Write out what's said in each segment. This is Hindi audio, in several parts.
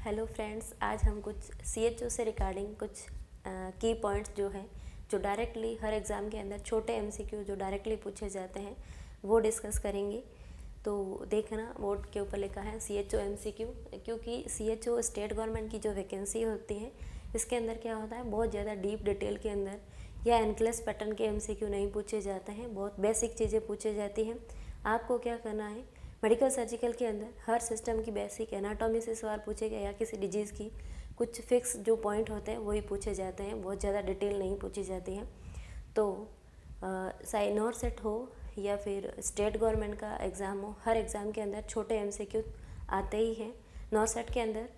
हेलो फ्रेंड्स, आज हम कुछ CHO से रिगार्डिंग कुछ की पॉइंट्स जो हैं जो डायरेक्टली हर एग्ज़ाम के अंदर छोटे MCQ जो डायरेक्टली पूछे जाते हैं वो डिस्कस करेंगे। तो देखना बोर्ड के ऊपर लिखा है CHO MCQ, क्योंकि CHO स्टेट गवर्नमेंट की जो वैकेंसी होती है इसके अंदर क्या होता है, बहुत ज़्यादा डीप डिटेल के अंदर या एनक्लेस पैटर्न के MCQ नहीं पूछे जाते हैं, बहुत बेसिक चीज़ें पूछी जाती हैं। आपको क्या करना है, मेडिकल सर्जिकल के अंदर हर सिस्टम की बेसिक एनाटॉमी से सवाल पूछे गए या किसी डिजीज़ की कुछ फिक्स जो पॉइंट होते हैं वही पूछे जाते हैं, बहुत ज़्यादा डिटेल नहीं पूछी जाती है। तो चाहे नॉर्सेट हो या फिर स्टेट गवर्नमेंट का एग्ज़ाम हो, हर एग्ज़ाम के अंदर छोटे MCQ आते ही हैं। नॉर्सेट के अंदर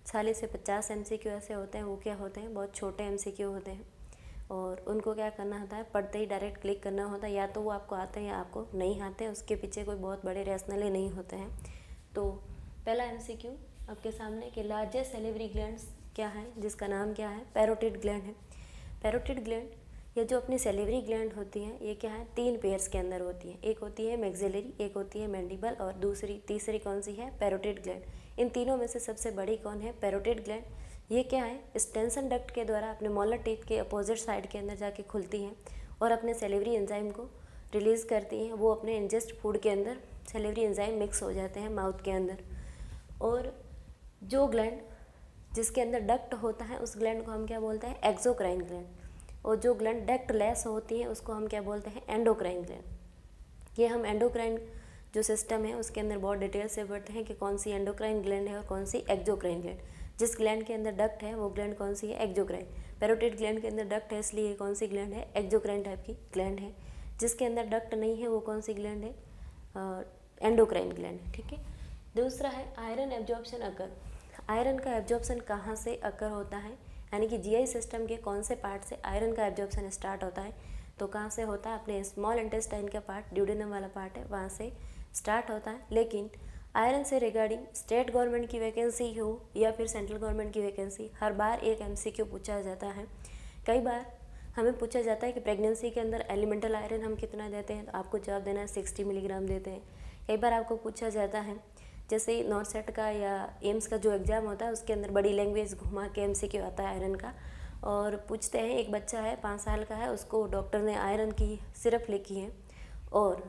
40 से 50 MCQ ऐसे होते हैं, वो क्या होते हैं, बहुत छोटे MCQ होते हैं और उनको क्या करना होता है, पढ़ते ही डायरेक्ट क्लिक करना होता है। या तो वो आपको आते हैं या आपको नहीं आते, उसके पीछे कोई बहुत बड़े रैशनल नहीं होते हैं। तो पहला MCQ आपके सामने कि लार्जेस्ट सैलिवरी ग्लैंड्स क्या है, जिसका नाम क्या है, पैरोटिड ग्लैंड है। पैरोटिड ग्लैंड ये जो अपनी सैलिवरी ग्लैंड होती हैं ये क्या है, 3 पेयर्स के अंदर होती हैं। एक होती है मैक्सिलरी, एक होती है मैंडिबल और तीसरी कौन सी है, पैरोटिड ग्लैंड। इन तीनों में से सबसे बड़ी कौन है, पैरोटिड ग्लैंड। ये क्या है, स्टेंसन डक्ट के द्वारा अपने मोलर टीथ के अपोजिट साइड के अंदर जाके खुलती हैं और अपने सैलिवरी एंजाइम को रिलीज़ करती हैं। वो अपने इंजेस्ट फूड के अंदर सैलिवरी एंजाइम मिक्स हो जाते हैं माउथ के अंदर। और जो ग्लैंड जिसके अंदर डक्ट होता है उस ग्लैंड को हम क्या बोलते हैं, एक्सोक्राइन ग्लैंड। और जो ग्लैंड डक्ट लेस होती है उसको हम क्या बोलते हैं, एंडोक्राइन ग्लैंड। ये हम एंडोक्राइन जो सिस्टम है उसके अंदर बहुत डिटेल से पढ़ते हैं कि कौन सी एंडोक्राइन ग्लैंड है और कौन सी एक्सोक्राइन ग्लैंड। जिस ग्लैंड के अंदर डक्ट है वो ग्लैंड कौन सी है, एक्सोक्राइन। पैरोटिड ग्लैंड के अंदर डक्ट है इसलिए कौन सी ग्लैंड है, एक्सोक्राइन टाइप की ग्लैंड है। जिसके अंदर डक्ट नहीं है वो कौन सी ग्लैंड है, एंडोक्राइन ग्लैंड है। ठीक है। दूसरा है आयरन एब्जॉर्प्शन अकर। आयरन का एब्जॉर्प्शन कहाँ से अकर होता है, यानी कि GI सिस्टम के कौन से पार्ट से आयरन का एब्जॉर्प्शन स्टार्ट होता है, तो कहाँ से होता है, अपने स्मॉल इंटेस्टाइन का पार्ट, ड्यूडेनम वाला पार्ट है वहाँ से स्टार्ट होता है। लेकिन आयरन से रिगार्डिंग स्टेट गवर्नमेंट की वैकेंसी हो या फिर सेंट्रल गवर्नमेंट की वैकेंसी, हर बार एक MCQ पूछा जाता है। कई बार हमें पूछा जाता है कि प्रेगनेंसी के अंदर एलिमेंटल आयरन हम कितना देते हैं, तो आपको जवाब देना है 60 मिलीग्राम देते हैं। कई बार आपको पूछा जाता है, जैसे नॉर्सेट का या एम्स का जो एग्ज़ाम होता है उसके अंदर बड़ी लैंग्वेज घुमा के MCQ आता है आयरन का। और पूछते हैं, एक बच्चा है 5 साल का है, उसको डॉक्टर ने आयरन की सिरप लिखी है और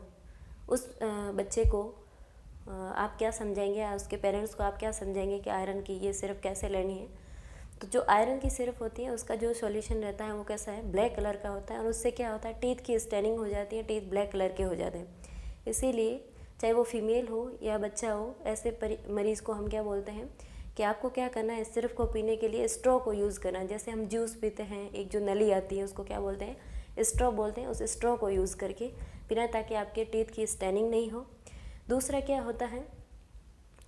उस बच्चे को आप क्या समझाएंगे या उसके पेरेंट्स को आप क्या समझाएंगे कि आयरन की ये सिरप कैसे लेनी है। तो जो आयरन की सिरप होती है उसका जो सॉल्यूशन रहता है वो कैसा है, ब्लैक कलर का होता है और उससे क्या होता है, टीथ की स्टेनिंग हो जाती है, टीथ ब्लैक कलर के हो जाते हैं। इसीलिए चाहे वो फीमेल हो या बच्चा हो, ऐसे मरीज़ को हम क्या बोलते हैं कि आपको क्या करना है, इस सिरप को पीने के लिए स्ट्रॉ को यूज़ करना है। जैसे हम जूस पीते हैं, एक जो नली आती है उसको क्या बोलते हैं, स्ट्रॉ बोलते हैं। उस स्ट्रॉ को यूज़ करके पीना ताकि आपके टीथ की स्टेनिंग नहीं हो। दूसरा क्या होता है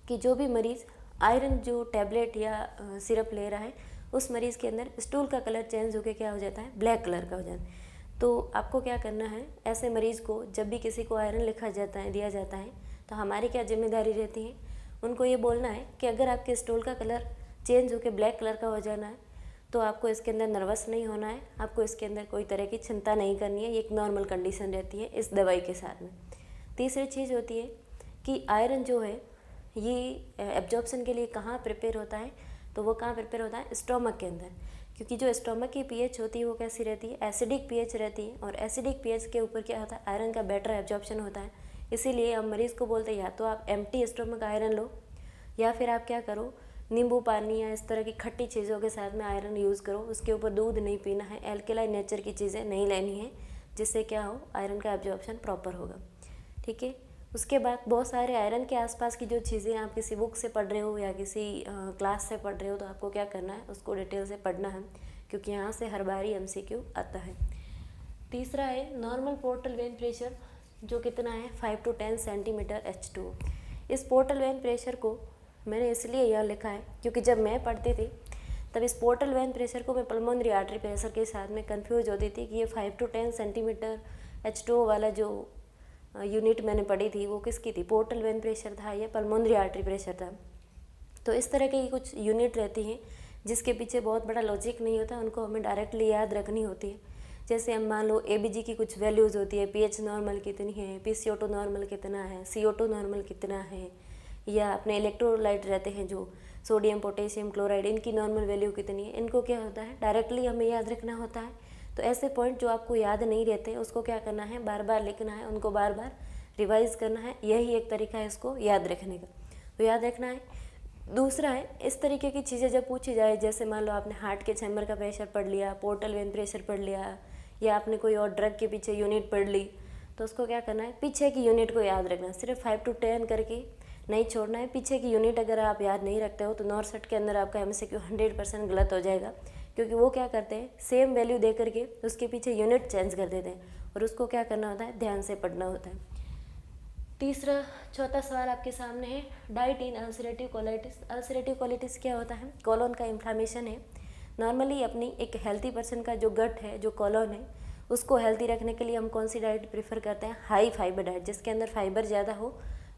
कि जो भी मरीज़ आयरन जो टैबलेट या सिरप ले रहा है उस मरीज़ के अंदर स्टूल का कलर चेंज होकर क्या हो जाता है, ब्लैक कलर का हो जाता है। तो आपको क्या करना है, ऐसे मरीज़ को जब भी किसी को आयरन लिखा जाता है, दिया जाता है, तो हमारी क्या जिम्मेदारी रहती है, उनको ये बोलना है कि अगर आपके स्टूल का कलर चेंज होकर ब्लैक कलर का हो जाना है तो आपको इसके अंदर नर्वस नहीं होना है, आपको इसके अंदर कोई तरह की चिंता नहीं करनी है, ये एक नॉर्मल कंडीशन रहती है इस दवाई के साथ में। तीसरी चीज़ होती है कि आयरन जो है ये एब्जॉर्प्शन के लिए कहाँ प्रिपेयर होता है, तो वो कहाँ प्रिपेयर होता है, स्टोमक के अंदर। क्योंकि जो स्टोमक की pH होती है वो कैसी रहती है, एसिडिक pH रहती है और एसिडिक pH के ऊपर क्या होता है, आयरन का बेटर एब्जॉर्प्शन होता है। इसीलिए हम मरीज़ को बोलते हैं या तो आप एम्प्टी स्टोमक आयरन लो या फिर आप क्या करो, नींबू पानी या इस तरह की खट्टी चीज़ों के साथ में आयरन यूज़ करो। उसके ऊपर दूध नहीं पीना है, एल्केलाइन नेचर की चीज़ें नहीं लेनी है, जिससे क्या हो, आयरन का एब्जॉर्प्शन प्रॉपर होगा। ठीक है। उसके बाद बहुत सारे आयरन के आसपास की जो चीज़ें आप किसी बुक से पढ़ रहे हो या किसी क्लास से पढ़ रहे हो, तो आपको क्या करना है, उसको डिटेल से पढ़ना है, क्योंकि यहाँ से हर बार ही MCQ आता है। तीसरा है नॉर्मल पोर्टल वेन प्रेशर, जो कितना है, 5 to 10 सेंटीमीटर H2। इस पोर्टल वेन प्रेशर को मैंने इसलिए यह लिखा है क्योंकि जब मैं पढ़ती थी तब इस पोर्टल वेन प्रेशर को मैं पल्मोनरी आर्टरी प्रेशर के साथ में कंफ्यूज होती थी कि ये 5 to 10 सेंटीमीटर H2 वाला जो यूनिट मैंने पढ़ी थी वो किसकी थी, पोर्टल वेन प्रेशर था या पल्मोनरी आर्टरी प्रेशर था। तो इस तरह की कुछ यूनिट रहती हैं जिसके पीछे बहुत बड़ा लॉजिक नहीं होता, उनको हमें डायरेक्टली याद रखनी होती है। जैसे हम मान लो ABG की कुछ वैल्यूज़ होती है, pH नॉर्मल कितनी है, PCO2 नॉर्मल कितना है, CO2 नॉर्मल कितना है, या अपने इलेक्ट्रोलाइट रहते हैं जो सोडियम, पोटेशियम, क्लोराइड, इनकी नॉर्मल वैल्यू कितनी है, इनको क्या होता है डायरेक्टली हमें याद रखना होता है। तो ऐसे पॉइंट जो आपको याद नहीं रहते उसको क्या करना है, बार बार लिखना है, उनको बार बार रिवाइज करना है। यही एक तरीका है इसको याद रखने का, तो याद रखना है। दूसरा है, इस तरीके की चीज़ें जब पूछी जाए, जैसे मान लो आपने हार्ट के चैम्बर का प्रेशर पढ़ लिया, पोर्टल वेन प्रेशर पढ़ लिया, या आपने कोई और ड्रग के पीछे यूनिट पढ़ ली, तो उसको क्या करना है, पीछे की यूनिट को याद रखना। सिर्फ 5 to 10 करके नहीं छोड़ना है। पीछे की यूनिट अगर आप याद नहीं रखते हो तो नॉर्सेट के अंदर आपका MCQ 100% गलत हो जाएगा, क्योंकि वो क्या करते हैं, सेम वैल्यू दे करके उसके पीछे यूनिट चेंज कर देते हैं, और उसको क्या करना होता है, ध्यान से पढ़ना होता है। तीसरा, चौथा सवाल आपके सामने है, डाइट इन अल्सरेटिव कोलाइटिस। अल्सरेटिव कोलाइटिस क्या होता है, कॉलोन का इन्फ्लामेशन है। नॉर्मली अपनी एक हेल्थी पर्सन का जो गट है, जो कॉलोन है, उसको हेल्थी रखने के लिए हम कौन सी डाइट प्रेफर करते हैं, हाई फाइबर डाइट, जिसके अंदर फाइबर ज़्यादा हो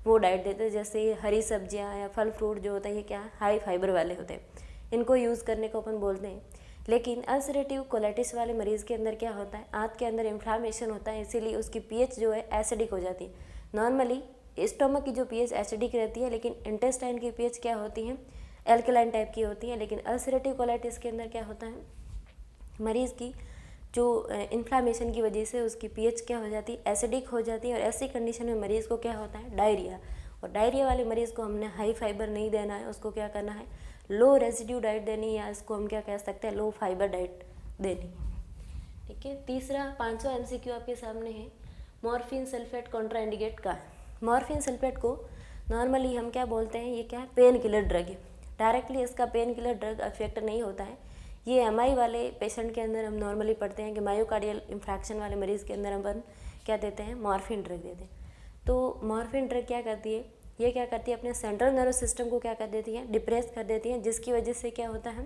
वो डाइट देते हैं। जैसे हरी सब्जियां या फल फ्रूट जो होता है, ये क्या हाई फाइबर वाले होते हैं, इनको यूज़ करने को अपन बोलते हैं। लेकिन अल्सरेटिव कोलाइटिस वाले मरीज़ के अंदर क्या होता है, आंत के अंदर इन्फ्लामेशन होता है, इसीलिए उसकी pH जो है एसिडिक हो जाती है। नॉर्मली स्टोमक की जो pH एसिडिक रहती है, लेकिन इंटेस्टाइन की pH क्या होती है, एल्कलाइन टाइप की होती है। लेकिन अल्सरेटिव कोलाइटिस के अंदर क्या होता है, मरीज़ की जो इन्फ्लामेशन की वजह से उसकी pH क्या हो जाती है, एसिडिक हो जाती है, और ऐसी कंडीशन में मरीज़ को क्या होता है, डायरिया। और डायरिया वाले मरीज़ को हमने हाई फाइबर नहीं देना है, उसको क्या करना है, लो रेसिड्यू डाइट देनी, या इसको हम क्या कह सकते हैं, लो फाइबर डाइट देनी। ठीक है। तीसरा, 5वां MCQ आपके सामने है, मॉर्फिन सल्फेट कॉन्ट्राइंडिकेट का। मॉर्फिन सल्फेट को नॉर्मली हम क्या बोलते हैं, ये क्या है, पेन किलर ड्रग है। डायरेक्टली इसका पेन किलर ड्रग इफेक्ट नहीं होता है। ये MI वाले पेशेंट के अंदर हम नॉर्मली पढ़ते हैं कि मायोकार्डियल इंफ्रैक्शन वाले मरीज़ के अंदर अपन क्या देते हैं, मॉर्फिन ड्रग देते हैं। तो मॉर्फिन ड्रग क्या करती है, ये क्या करती है, अपने सेंट्रल नर्वस सिस्टम को क्या कर देती है, डिप्रेस कर देती है, जिसकी वजह से क्या होता है,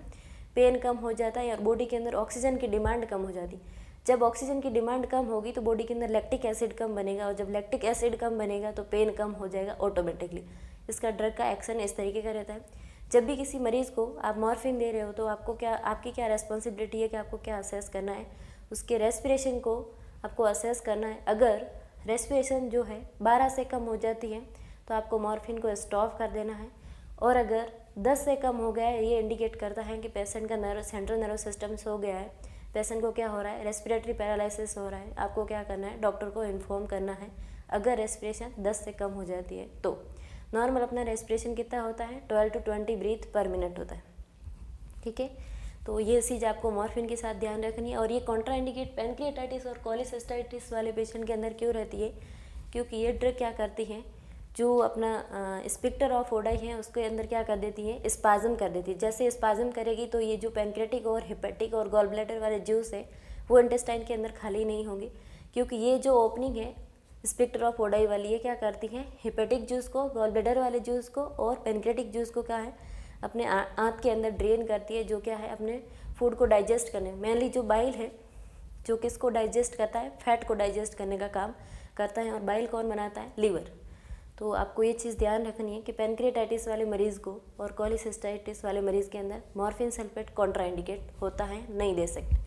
पेन कम हो जाता है और बॉडी के अंदर ऑक्सीजन की डिमांड कम हो जाती है। जब ऑक्सीजन की डिमांड कम होगी तो बॉडी के अंदर लैक्टिक एसिड कम बनेगा, और जब लैक्टिक एसिड कम बनेगा तो पेन कम हो जाएगा ऑटोमेटिकली। इसका ड्रग का एक्शन इस तरीके का रहता है। जब भी किसी मरीज़ को आप मॉर्फिन दे रहे हो तो आपको क्या, आपकी क्या रेस्पॉन्सिबिलिटी है कि आपको क्या असेस करना है, उसके रेस्पिरेशन को आपको असेस करना है। अगर रेस्पिरेशन जो है 12 से कम हो जाती है तो आपको मॉर्फिन को स्टॉप कर देना है, और अगर 10 से कम हो गया है, ये इंडिकेट करता है कि पेशेंट का सेंट्रल नर्वस सिस्टम सो गया है, पेशेंट को क्या हो रहा है, रेस्पिरेटरी पैरालिसिस हो रहा है। आपको क्या करना है, डॉक्टर को इन्फॉर्म करना है अगर रेस्पिरेशन 10 से कम हो जाती है तो। नॉर्मल अपना रेस्पिरेशन कितना होता है, 12 to 20 ब्रीथ पर मिनट होता है। ठीक है, तो ये चीज़ आपको मॉर्फिन के साथ ध्यान रखनी है। और ये कॉन्ट्राइंडिकेट पैनक्रियाटाइटिस और कोलिसिस्टाइटिस वाले पेशेंट के अंदर क्यों रहती है, क्योंकि ये ड्रग क्या करती है, जो अपना स्पिक्टर ऑफ ओडाई है उसके अंदर क्या कर देती है, स्पाज्म कर देती है। जैसे स्पाज्म करेगी तो ये जो पैनक्रेटिक और हिपेटिक और गॉल ब्लैडर वाले जूस है वो इंटेस्टाइन के अंदर खाली नहीं होंगे, क्योंकि ये जो ओपनिंग है स्पिक्टर ऑफ ओडाई वाली, ये क्या करती है, हिपेटिक जूस को, गॉल ब्लैडर वाले जूस को और पैनक्रेटिक जूस को क्या है, अपने आंत के अंदर ड्रेन करती है, जो क्या है, अपने फूड को डाइजेस्ट करने। मेनली जो बाइल है जो किसको डाइजेस्ट करता है, फैट को डाइजेस्ट करने का काम करता है, और बाइल कौन बनाता है, लीवर। तो आपको ये चीज़ ध्यान रखनी है कि पैनक्रियाटाइटिस वाले मरीज़ को और कोलिसिस्टाइटिस वाले मरीज़ के अंदर मॉर्फिन सल्फेट कॉन्ट्राइंडिकेट होता है, नहीं दे सकते।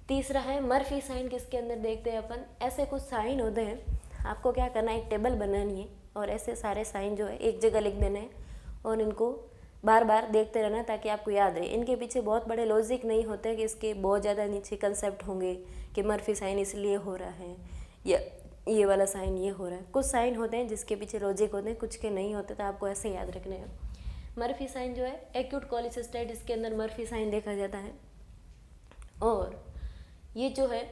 तीसरा है मर्फी साइन, किसके अंदर देखते हैं अपन, ऐसे कुछ साइन होते हैं, आपको क्या करना है, एक टेबल बनानी है और ऐसे सारे साइन जो है एक जगह लिख देने हैं और इनको बार बार देखते रहना ताकि आपको याद रहे। इनके पीछे बहुत बड़े लॉजिक नहीं होते कि इसके बहुत ज़्यादा नीचे कंसेप्ट होंगे कि मर्फी साइन इसलिए हो रहा है या ये वाला साइन ये हो रहा है। कुछ साइन होते हैं जिसके पीछे लॉजिक होते हैं, कुछ के नहीं होते, तो आपको ऐसे याद रखने हैं। मर्फी साइन जो है एक्यूट कोलिसिस्टाइटिस के अंदर मर्फी साइन देखा जाता है। और ये जो है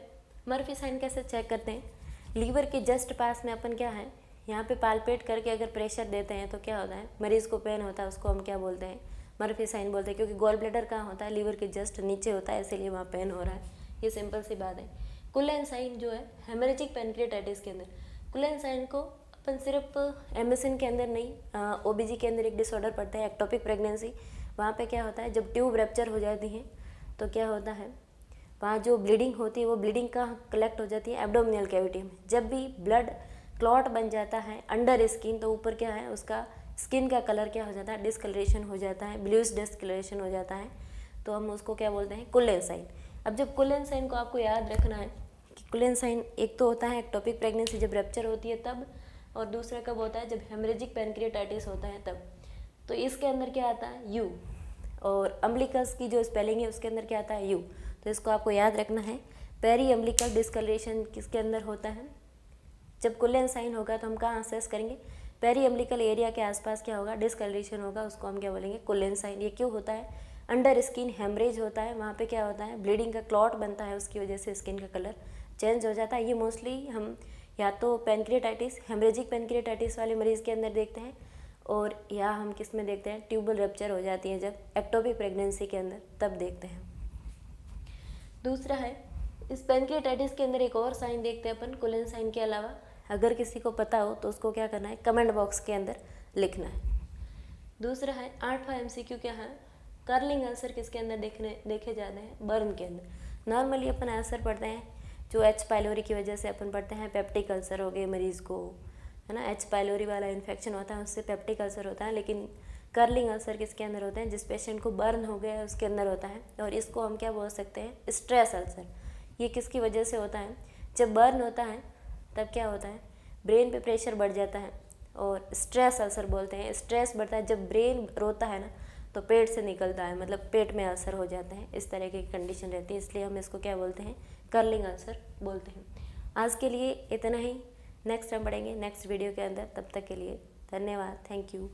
मर्फी साइन कैसे चेक करते हैं, लीवर के जस्ट पास में अपन क्या है, यहाँ पे पालपेट करके अगर प्रेशर देते हैं तो क्या होता है, मरीज़ को पेन होता है, उसको हम क्या बोलते हैं, मर्फी साइन बोलते हैं, क्योंकि गॉल ब्लैडर कहाँ होता है, लीवर के जस्ट नीचे होता है, इसीलिए वहाँ पेन हो रहा है। ये सिंपल सी बात है। कुलेन साइन जो है हेमरेजिक पैनक्रियाटाइटिस के अंदर, कुलेन साइन को अपन सिर्फ MSN के अंदर नहीं, OBG के अंदर एक डिसऑर्डर पड़ता है एक्टोपिक प्रेगनेंसी, वहाँ पे क्या होता है, जब ट्यूब रप्चर हो जाती है तो क्या होता है, वहाँ जो ब्लीडिंग होती है वो ब्लीडिंग कहाँ कलेक्ट हो जाती है, एब्डोमिनल कैविटी में। जब भी ब्लड क्लॉट बन जाता है अंडर स्किन तो ऊपर क्या है, उसका स्किन का कलर क्या हो जाता है, डिस्कलरेशन हो जाता है, ब्लूइश डिस्कलरेशन हो जाता है, तो हम उसको क्या बोलते हैं, कुलेन साइन। अब जब कुलेन साइन को आपको याद रखना है कि कुलेन साइन एक तो होता है एक्टोपिक प्रेगनेंसी जब रप्चर होती है तब, और दूसरा कब होता है, जब हेमरेजिक पैनक्रियाटाइटिस होता है तब। तो इसके अंदर क्या आता है, यू, और अम्बिलिकस की जो स्पेलिंग है उसके अंदर क्या आता है, यू। तो इसको आपको याद रखना है। पेरी अम्बिलिकल डिस्कलरेशन किसके अंदर होता है, जब कुलेन साइन होगा तो हम कहाँ असेस करेंगे, पेरी अम्बिलिकल एरिया के आसपास क्या होगा, डिस्कलरेशन होगा, उसको हम क्या बोलेंगे, कुलेन साइन। ये क्यों होता है, अंडर स्किन हेमरेज होता है, वहाँ पे क्या होता है, ब्लीडिंग का क्लॉट बनता है, उसकी वजह से स्किन का कलर चेंज हो जाता है। ये मोस्टली हम या तो पैनक्रियाटाइटिस, हेमरेजिक पैनक्रियाटाइटिस वाले मरीज़ के अंदर देखते हैं, और या हम किस में देखते हैं, ट्यूबल रप्चर हो जाती है जब एक्टोपिक प्रेगनेंसी के अंदर, तब देखते हैं। दूसरा है, इस पैनक्रियाटाइटिस के अंदर एक और साइन देखते हैं अपन कुलेन साइन के अलावा। अगर किसी को पता हो तो उसको क्या करना है, कमेंट बॉक्स के अंदर लिखना है। दूसरा है 8वां MCQ क्या है, कर्लिंग अल्सर किसके अंदर देखे जाते हैं, बर्न के अंदर। नॉर्मली अपन अल्सर पढ़ते हैं जो H पाइलोरी की वजह से अपन पढ़ते हैं, पेप्टिक अल्सर हो गए मरीज़ को, है ना, H पाइलोरी वाला इन्फेक्शन होता है उससे पेप्टिक अल्सर होता है। लेकिन कर्लिंग अल्सर किसके अंदर होते हैं, जिस पेशेंट को बर्न हो गया है उसके अंदर होता है, और इसको हम क्या बोल सकते हैं, स्ट्रेस अल्सर। ये किसकी वजह से होता है, जब बर्न होता है तब क्या होता है, ब्रेन पे प्रेशर बढ़ जाता है, और स्ट्रेस अल्सर बोलते हैं। स्ट्रेस बढ़ता है जब ब्रेन रोता है ना, तो पेट से निकलता है, मतलब पेट में अल्सर हो जाते हैं, इस तरह की कंडीशन रहती है, इसलिए हम इसको क्या बोलते हैं, कर्लिंग अल्सर बोलते हैं। आज के लिए इतना ही, नेक्स्ट हम पढ़ेंगे नेक्स्ट वीडियो के अंदर। तब तक के लिए धन्यवाद, थैंक यू।